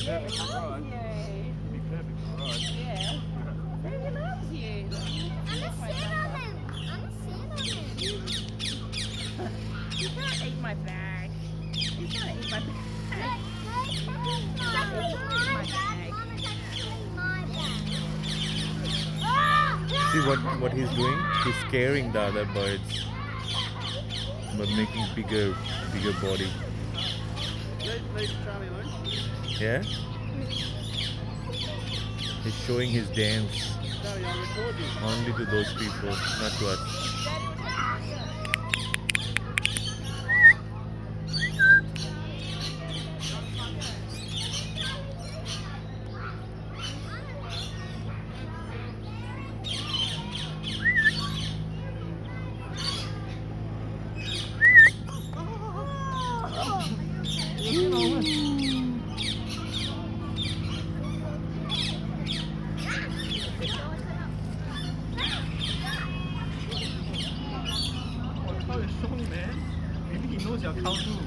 Perfect for us. Be perfect for us. Yeah. He loves you. I'm gonna sit on him. You can't eat my bag. You can't eat my bag. See what he's doing? He's scaring the other birds by making bigger body. Leave Charlie alone. Yeah? He's showing his dance Charlie, I'll record you. only to those people, not to us. Oh, Chloe's strong, man. Maybe he knows your cow too.